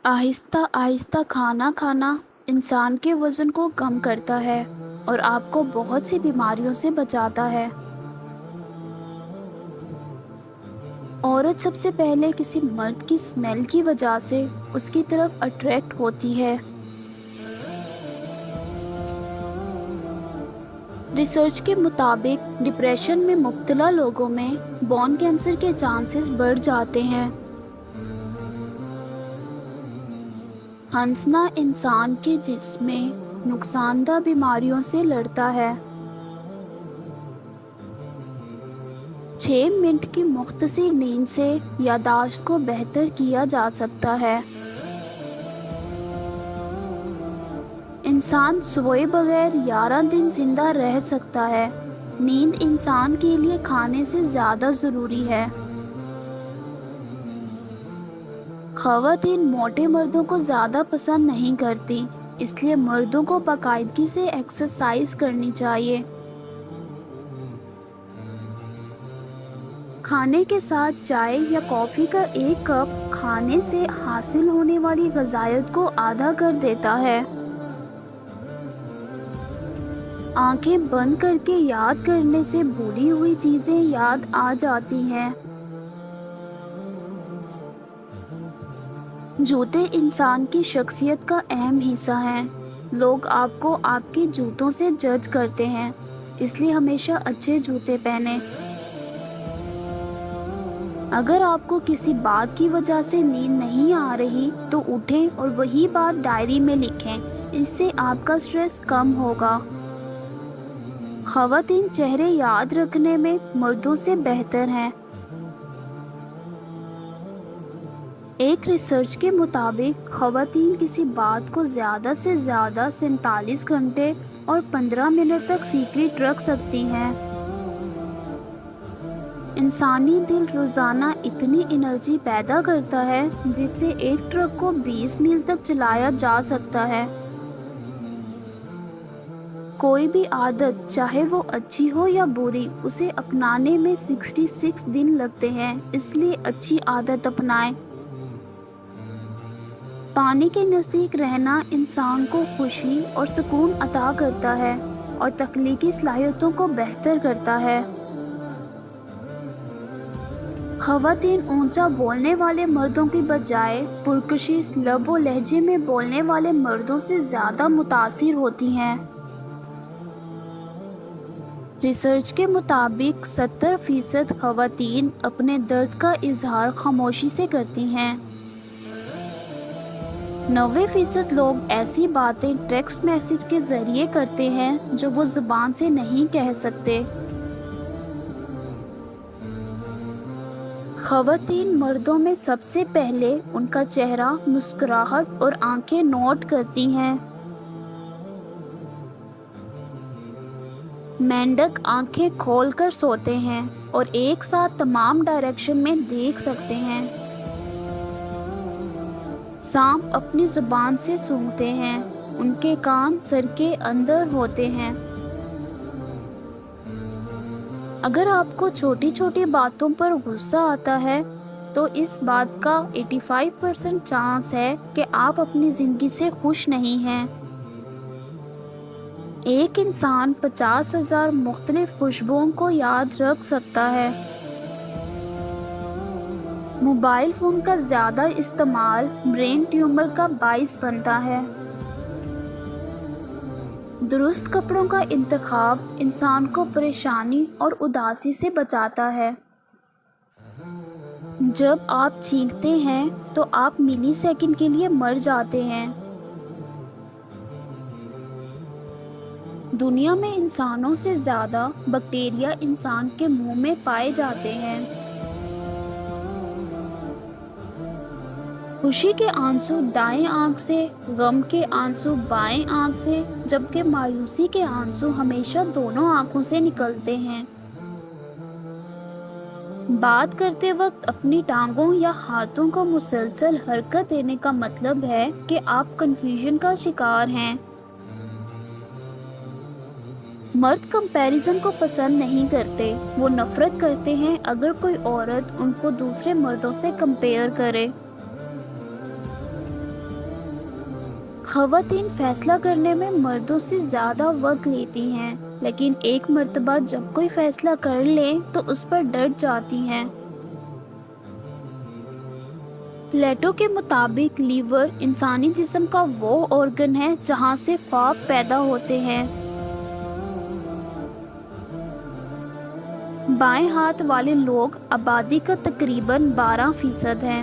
آہستہ آہستہ کھانا کھانا انسان کے وزن کو کم کرتا ہے اور آپ کو بہت سی بیماریوں سے بچاتا ہے۔ عورت سب سے پہلے کسی مرد کی سمیل کی وجہ سے اس کی طرف اٹریکٹ ہوتی ہے۔ ریسرچ کے مطابق ڈپریشن میں مبتلا لوگوں میں بون کینسر کے چانسز بڑھ جاتے ہیں۔ ہنسنا انسان کے جسم میں نقصان دہ بیماریوں سے لڑتا ہے۔ 6 منٹ کی مختصر نیند سے یادداشت کو بہتر کیا جا سکتا ہے۔ انسان سوئے بغیر 11 دن زندہ رہ سکتا ہے۔ نیند انسان کے لیے کھانے سے زیادہ ضروری ہے۔ خواتین موٹے مردوں کو زیادہ پسند نہیں کرتی، اس لیے مردوں کو باقاعدگی سے ایکسرسائز کرنی چاہیے۔ کھانے کے ساتھ چائے یا کافی کا ایک کپ کھانے سے حاصل ہونے والی غذائیت کو آدھا کر دیتا ہے۔ آنکھیں بند کر کے یاد کرنے سے بھولی ہوئی چیزیں یاد آ جاتی ہیں۔ جوتے انسان کی شخصیت کا اہم حصہ ہیں۔ لوگ آپ کو آپ کے جوتوں سے جج کرتے ہیں، اس لیے ہمیشہ اچھے جوتے پہنیں۔ اگر آپ کو کسی بات کی وجہ سے نیند نہیں آ رہی تو اٹھیں اور وہی بات ڈائری میں لکھیں، اس سے آپ کا سٹریس کم ہوگا۔ خواتین چہرے یاد رکھنے میں مردوں سے بہتر ہیں۔ ایک ریسرچ کے مطابق خواتین کسی بات کو زیادہ سے زیادہ 47 گھنٹے اور 15 منٹ تک سیکریٹ رکھ سکتی ہیں۔ انسانی دل روزانہ اتنی انرجی پیدا کرتا ہے جس سے ایک ٹرک کو 20 میل تک چلایا جا سکتا ہے۔ کوئی بھی عادت چاہے وہ اچھی ہو یا بری، اسے اپنانے میں 66 دن لگتے ہیں، اس لیے اچھی عادت اپنائیں۔ پانی کے نزدیک رہنا انسان کو خوشی اور سکون عطا کرتا ہے اور تخلیقی صلاحیتوں کو بہتر کرتا ہے۔ خواتین اونچا بولنے والے مردوں کی بجائے پرکشش لب و لہجے میں بولنے والے مردوں سے زیادہ متاثر ہوتی ہیں۔ ریسرچ کے مطابق 70% خواتین اپنے درد کا اظہار خاموشی سے کرتی ہیں۔ 90% لوگ ایسی باتیں ٹیکسٹ میسج کے ذریعے کرتے ہیں جو وہ زبان سے نہیں کہہ سکتے۔ خواتین مردوں میں سب سے پہلے ان کا چہرہ، مسکراہٹ اور آنکھیں نوٹ کرتی ہیں۔ مینڈک آنکھیں کھول کر سوتے ہیں اور ایک ساتھ تمام ڈائریکشن میں دیکھ سکتے ہیں۔ سانپ اپنی زبان سے سونگھتے ہیں، ان کے کان سر کے اندر ہوتے ہیں۔ اگر آپ کو چھوٹی چھوٹی باتوں پر غصہ آتا ہے تو اس بات کا 85% چانس ہے کہ آپ اپنی زندگی سے خوش نہیں ہیں۔ ایک انسان 50,000 مختلف خوشبوؤں کو یاد رکھ سکتا ہے۔ موبائل فون کا زیادہ استعمال برین ٹیومر کا باعث بنتا ہے۔ درست کپڑوں کا انتخاب انسان کو پریشانی اور اداسی سے بچاتا ہے۔ جب آپ چھینکتے ہیں تو آپ ملی سیکنڈ کے لیے مر جاتے ہیں۔ دنیا میں انسانوں سے زیادہ بیکٹیریا انسان کے منہ میں پائے جاتے ہیں۔ خوشی کے آنسو دائیں آنکھ سے، غم کے آنسو بائیں آنکھ سے، جبکہ مایوسی کے آنسو ہمیشہ دونوں آنکھوں سے نکلتے ہیں۔ بات کرتے وقت اپنی ٹانگوں یا ہاتھوں کو مسلسل حرکت دینے کا مطلب ہے کہ آپ کنفیوژن کا شکار ہیں۔ مرد کمپیریزن کو پسند نہیں کرتے، وہ نفرت کرتے ہیں اگر کوئی عورت ان کو دوسرے مردوں سے کمپیئر کرے۔ خواتین فیصلہ کرنے میں مردوں سے زیادہ وقت لیتی ہیں، لیکن ایک مرتبہ جب کوئی فیصلہ کر لیں تو اس پر ڈٹ جاتی ہیں۔ پلیٹو کے مطابق لیور انسانی جسم کا وہ آرگن ہے جہاں سے خواب پیدا ہوتے ہیں۔ بائیں ہاتھ والے لوگ آبادی کا تقریباً 12% ہیں۔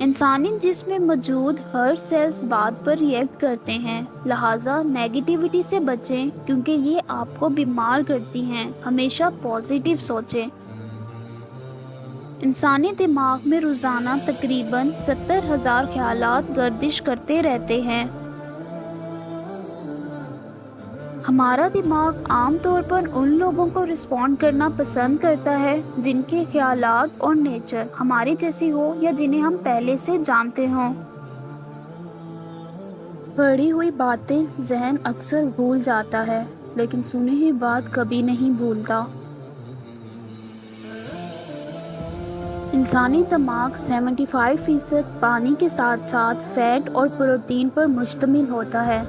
انسانی جسم میں موجود ہر سیلز بات پر ریئیکٹ کرتے ہیں، لہٰذا نیگیٹیوٹی سے بچیں کیونکہ یہ آپ کو بیمار کرتی ہیں۔ ہمیشہ پازیٹیو سوچیں۔ انسانی دماغ میں روزانہ تقریباً 70,000 خیالات گردش کرتے رہتے ہیں۔ ہمارا دماغ عام طور پر ان لوگوں کو رسپونڈ کرنا پسند کرتا ہے جن کے خیالات اور نیچر ہمارے جیسی ہو یا جنہیں ہم پہلے سے جانتے ہوں۔ پڑھی ہوئی باتیں ذہن اکثر بھول جاتا ہے، لیکن سنی ہوئی بات کبھی نہیں بھولتا۔ انسانی دماغ 75% پانی کے ساتھ ساتھ فیٹ اور پروٹین پر مشتمل ہوتا ہے۔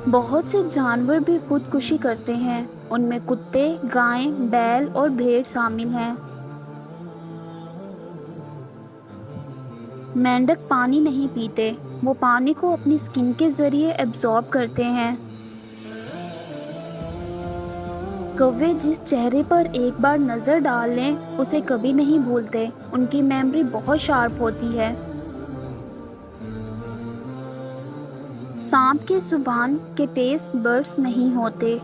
بہت سے جانور بھی خودکشی کرتے ہیں، ان میں کتے، گائیں، بیل اور بھیڑ شامل ہیں۔ مینڈک پانی نہیں پیتے، وہ پانی کو اپنی سکن کے ذریعے ایبزارب کرتے ہیں۔ کوے جس چہرے پر ایک بار نظر ڈال لیں اسے کبھی نہیں بھولتے، ان کی میموری بہت شارپ ہوتی ہے۔ سانپ کی زبان کے ٹیسٹ برڈز نہیں ہوتے۔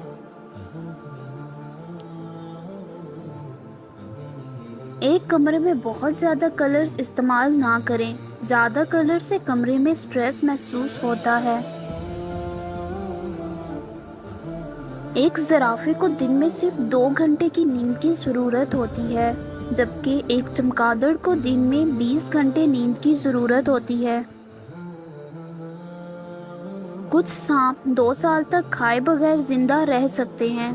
ایک کمرے میں بہت زیادہ کلرز استعمال نہ کریں، زیادہ کلر سے کمرے میں سٹریس محسوس ہوتا ہے۔ ایک زرافے کو دن میں صرف 2 گھنٹے کی نیند کی ضرورت ہوتی ہے، جبکہ ایک چمگادڑ کو دن میں 20 گھنٹے نیند کی ضرورت ہوتی ہے۔ کچھ سانپ 2 سال تک کھائے بغیر زندہ رہ سکتے ہیں۔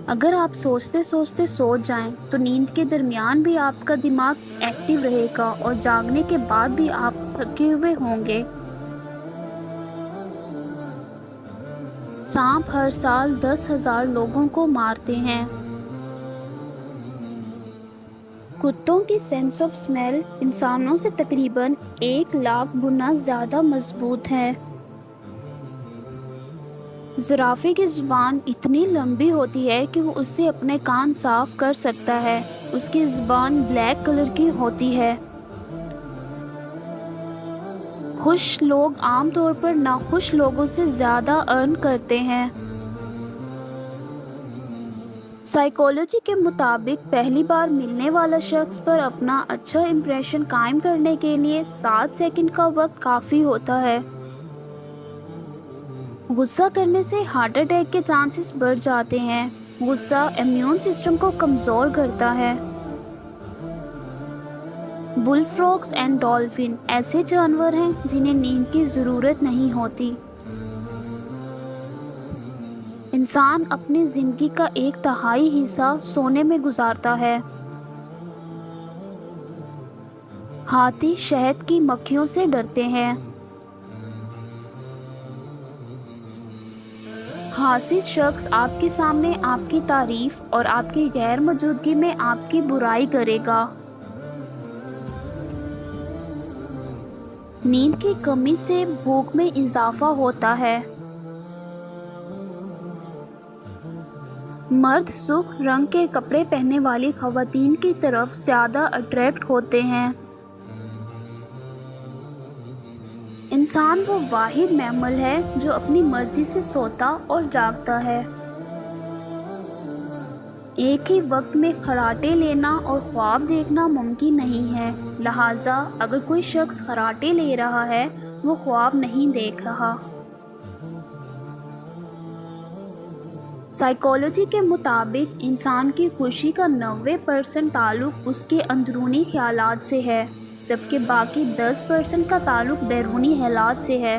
اگر آپ سوچتے سوچتے سو جائیں تو نیند کے درمیان بھی آپ کا دماغ ایکٹیو رہے گا اور جاگنے کے بعد بھی آپ تھکے ہوئے ہوں گے۔ سانپ ہر سال 10,000 لوگوں کو مارتے ہیں۔ کتوں کی سینس آف اسمیل انسانوں سے تقریباً 1,00,000 گنا زیادہ مضبوط ہے۔ زرافے کی زبان اتنی لمبی ہوتی ہے کہ وہ اس سے اپنے کان صاف کر سکتا ہے۔ اس کی زبان بلیک کلر کی ہوتی ہے۔ خوش لوگ عام طور پر ناخوش لوگوں سے زیادہ ارن کرتے ہیں۔ سائیکالوجی کے مطابق پہلی بار ملنے والا شخص پر اپنا اچھا امپریشن قائم کرنے کے لیے 7 سیکنڈ کا وقت کافی ہوتا ہے۔ غصہ کرنے سے ہارٹ اٹیک کے چانسز بڑھ جاتے ہیں۔ غصہ امیون سسٹم کو کمزور کرتا ہے۔ بل فراگز اینڈ ڈالفن ایسے جانور ہیں جنہیں نیند کی ضرورت نہیں ہوتی۔ انسان اپنی زندگی کا 1/3 حصہ سونے میں گزارتا ہے۔ ہاتھی شہد کی مکھیوں سے ڈرتے ہیں۔ حاسد شخص آپ کے سامنے آپ کی تعریف اور آپ کی غیر موجودگی میں آپ کی برائی کرے گا۔ نیند کی کمی سے بھوک میں اضافہ ہوتا ہے۔ مرد سرخ رنگ کے کپڑے پہننے والی خواتین کی طرف زیادہ اٹریکٹ ہوتے ہیں۔ انسان وہ واحد میمل ہے جو اپنی مرضی سے سوتا اور جاگتا ہے۔ ایک ہی وقت میں خراٹے لینا اور خواب دیکھنا ممکن نہیں ہے، لہٰذا اگر کوئی شخص خراٹے لے رہا ہے وہ خواب نہیں دیکھ رہا۔ سائیکالوجی کے مطابق انسان کی خوشی کا 90% تعلق اس کے اندرونی خیالات سے ہے، جبکہ باقی 10% کا تعلق بیرونی حالات سے ہے۔